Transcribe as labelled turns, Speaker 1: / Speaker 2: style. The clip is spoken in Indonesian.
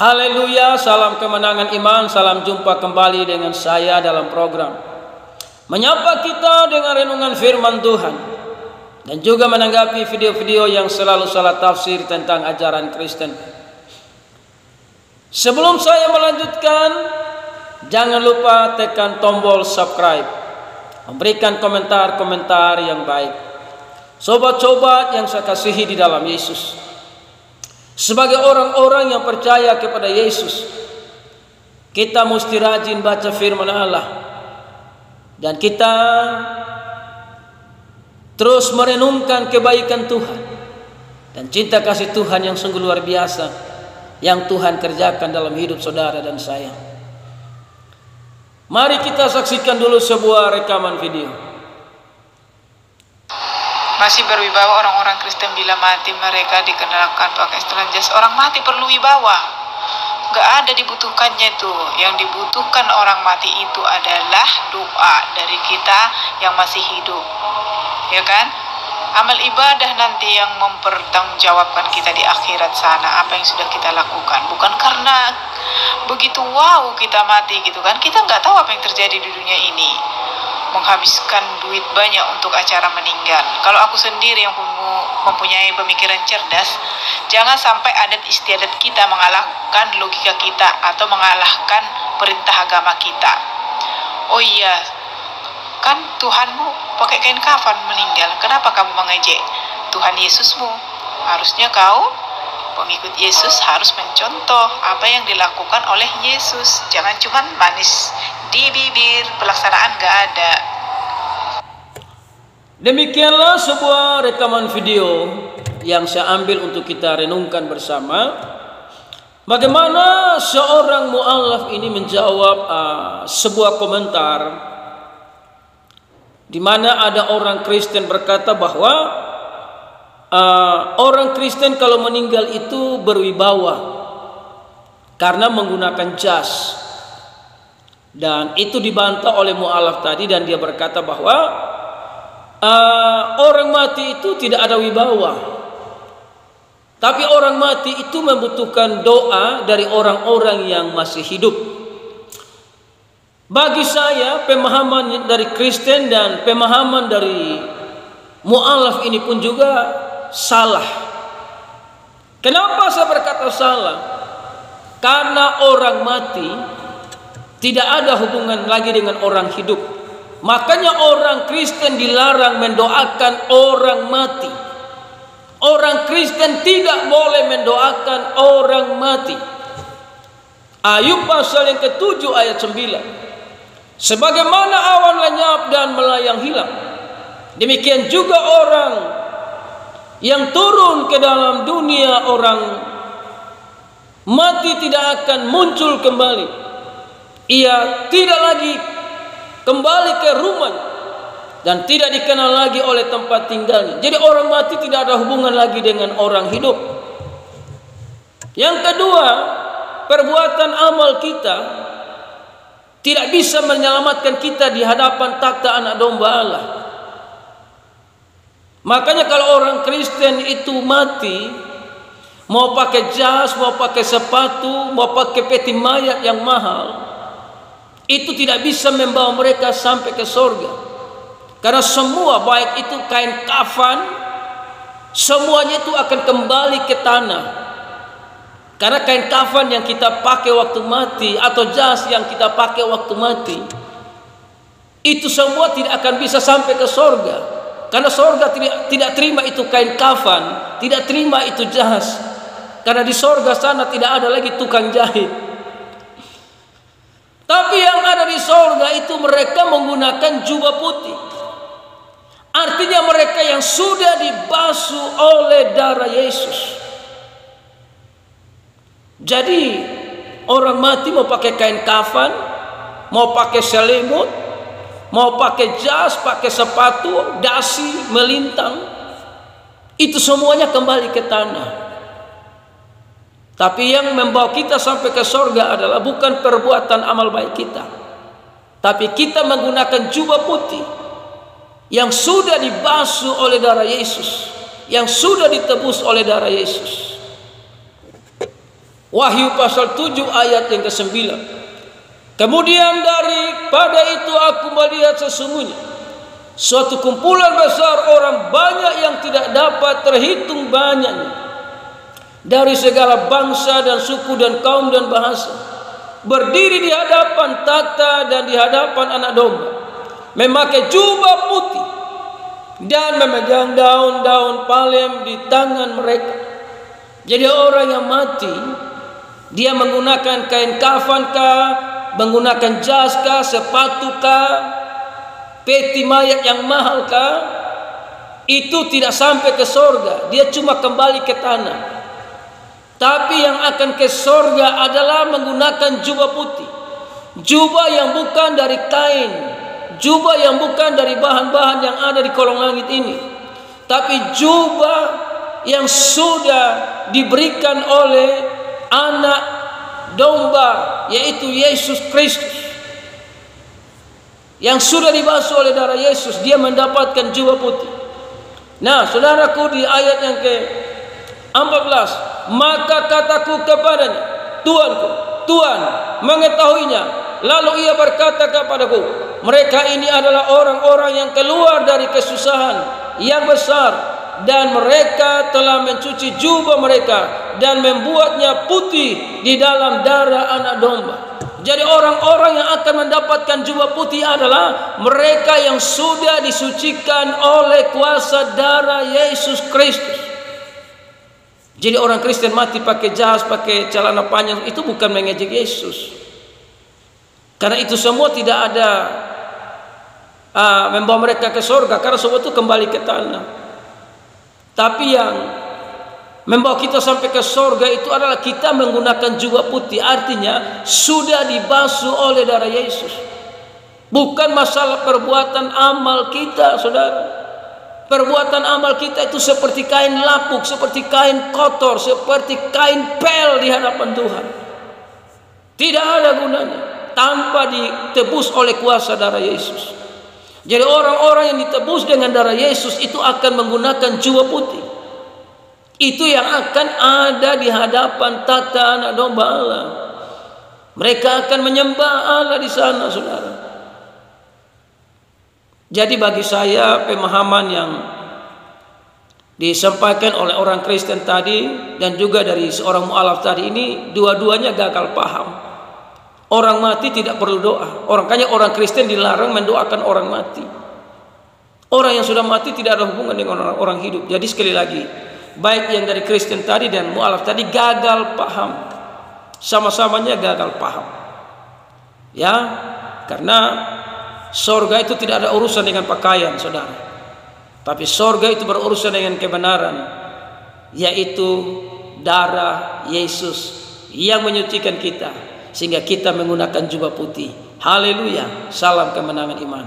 Speaker 1: Haleluya, salam kemenangan iman, salam jumpa kembali dengan saya dalam program menyapa kita dengan renungan firman Tuhan dan juga menanggapi video-video yang selalu salah tafsir tentang ajaran Kristen. Sebelum saya melanjutkan, jangan lupa tekan tombol subscribe, memberikan komentar-komentar yang baik. Sobat-sobat yang saya kasihi di dalam Yesus, sebagai orang-orang yang percaya kepada Yesus, kita mesti rajin baca firman Allah dan kita terus merenungkan kebaikan Tuhan dan cinta kasih Tuhan yang sungguh luar biasa yang Tuhan kerjakan dalam hidup saudara dan saya. Mari kita saksikan dulu sebuah rekaman video.
Speaker 2: Masih berwibawa orang-orang Kristen bila mati mereka dikenakan pakai istilah jas. Orang mati perlu wibawa, gak ada dibutuhkannya itu. Yang dibutuhkan orang mati itu adalah doa dari kita yang masih hidup, ya kan? Amal ibadah nanti yang mempertanggungjawabkan kita di akhirat sana apa yang sudah kita lakukan. Bukan karena begitu wow kita mati gitu kan. Kita nggak tahu apa yang terjadi di dunia ini, menghabiskan duit banyak untuk acara meninggal. Kalau aku sendiri yang mempunyai pemikiran cerdas, jangan sampai adat istiadat kita mengalahkan logika kita atau mengalahkan perintah agama kita. Oh iya, kan Tuhanmu pakai kain kafan meninggal, kenapa kamu mengejek Tuhan Yesusmu? Harusnya kau pengikut Yesus harus mencontoh apa yang dilakukan oleh Yesus. Jangan cuma manis di bibir, pelaksanaan gak ada.
Speaker 1: Demikianlah sebuah rekaman video yang saya ambil untuk kita renungkan bersama. Bagaimana seorang mu'alaf ini menjawab sebuah komentar di mana ada orang Kristen berkata bahwa orang Kristen kalau meninggal itu berwibawa karena menggunakan jas. Dan itu dibantah oleh mu'alaf tadi, dan dia berkata bahwa orang mati itu tidak ada wibawa, tapi orang mati itu membutuhkan doa dari orang-orang yang masih hidup. Bagi saya, pemahaman dari Kristen dan pemahaman dari mu'alaf ini pun juga salah. Kenapa saya berkata salah? Karena orang mati tidak ada hubungan lagi dengan orang hidup. Makanya orang Kristen dilarang mendoakan orang mati. Orang Kristen tidak boleh mendoakan orang mati. Ayub pasal yang ke-7 ayat 9. Sebagaimana awan lenyap dan melayang hilang, demikian juga orang yang turun ke dalam dunia orang mati tidak akan muncul kembali. Ia tidak lagi kembali ke rumah dan tidak dikenal lagi oleh tempat tinggalnya. Jadi orang mati tidak ada hubungan lagi dengan orang hidup. Yang kedua, perbuatan amal kita tidak bisa menyelamatkan kita di hadapan takhta anak domba Allah. Makanya kalau orang Kristen itu mati, mau pakai jas, mau pakai sepatu, mau pakai peti mayat yang mahal, itu tidak bisa membawa mereka sampai ke surga. Karena semua, baik itu kain kafan, semuanya itu akan kembali ke tanah. Karena kain kafan yang kita pakai waktu mati atau jas yang kita pakai waktu mati, itu semua tidak akan bisa sampai ke surga. Karena surga tidak terima itu kain kafan, tidak terima itu jas. Karena di surga sana tidak ada lagi tukang jahit. Tapi yang ada di surga itu mereka menggunakan jubah putih. Artinya mereka yang sudah dibasuh oleh darah Yesus. Jadi orang mati mau pakai kain kafan, mau pakai selimut, mau pakai jas, pakai sepatu, dasi, melintang, itu semuanya kembali ke tanah. Tapi yang membawa kita sampai ke surga adalah bukan perbuatan amal baik kita, tapi kita menggunakan jubah putih yang sudah dibasuh oleh darah Yesus, yang sudah ditebus oleh darah Yesus. Wahyu pasal 7 ayat yang ke-9. Kemudian daripada itu aku melihat sesungguhnya suatu kumpulan besar orang banyak yang tidak dapat terhitung banyaknya, dari segala bangsa dan suku dan kaum dan bahasa, berdiri di hadapan takhta dan di hadapan Anak Domba, memakai jubah putih dan memegang daun-daun palem di tangan mereka. Jadi orang yang mati, dia menggunakan kain kafan kah, menggunakan jas kah, sepatu kah, peti mayat yang mahal kah, itu tidak sampai ke sorga, dia cuma kembali ke tanah. Tapi yang akan ke sorga adalah menggunakan jubah putih, jubah yang bukan dari kain, jubah yang bukan dari bahan-bahan yang ada di kolong langit ini, tapi jubah yang sudah diberikan oleh Anak Domba, yaitu Yesus Kristus, yang sudah dibasuh oleh darah Yesus. Dia mendapatkan jubah putih. Nah, saudaraku, di ayat yang ke-14, maka kataku kepadanya, Tuanku, Tuhan mengetahuinya. Lalu ia berkata kepadaku, mereka ini adalah orang-orang yang keluar dari kesusahan yang besar, dan mereka telah mencuci jubah mereka dan membuatnya putih di dalam darah Anak Domba. Jadi orang-orang yang akan mendapatkan jubah putih adalah mereka yang sudah disucikan oleh kuasa darah Yesus Kristus. Jadi orang Kristen mati pakai jas, pakai celana panjang, itu bukan mengejek Yesus. Karena itu semua tidak ada membawa mereka ke surga, karena semua itu kembali ke tanah. Tapi yang membawa kita sampai ke surga itu adalah kita menggunakan jubah putih. Artinya sudah dibasuh oleh darah Yesus. Bukan masalah perbuatan amal kita, saudara. Perbuatan amal kita itu seperti kain lapuk, seperti kain kotor, seperti kain pel di hadapan Tuhan. Tidak ada gunanya tanpa ditebus oleh kuasa darah Yesus. Jadi orang-orang yang ditebus dengan darah Yesus itu akan menggunakan jubah putih. Itu yang akan ada di hadapan takhta Anak Domba Allah. Mereka akan menyembah Allah di sana, saudara. Jadi bagi saya, pemahaman yang disampaikan oleh orang Kristen tadi dan juga dari seorang mu'alaf tadi ini, dua-duanya gagal paham. Orang mati tidak perlu doa. Makanya orang Kristen dilarang mendoakan orang mati. Orang yang sudah mati tidak ada hubungan dengan orang hidup. Jadi sekali lagi, baik yang dari Kristen tadi dan mu'alaf tadi gagal paham. Sama-samanya gagal paham. Ya, karena sorga itu tidak ada urusan dengan pakaian, saudara. Tapi sorga itu berurusan dengan kebenaran, yaitu darah Yesus yang menyucikan kita, sehingga kita menggunakan jubah putih. Haleluya, salam kemenangan iman.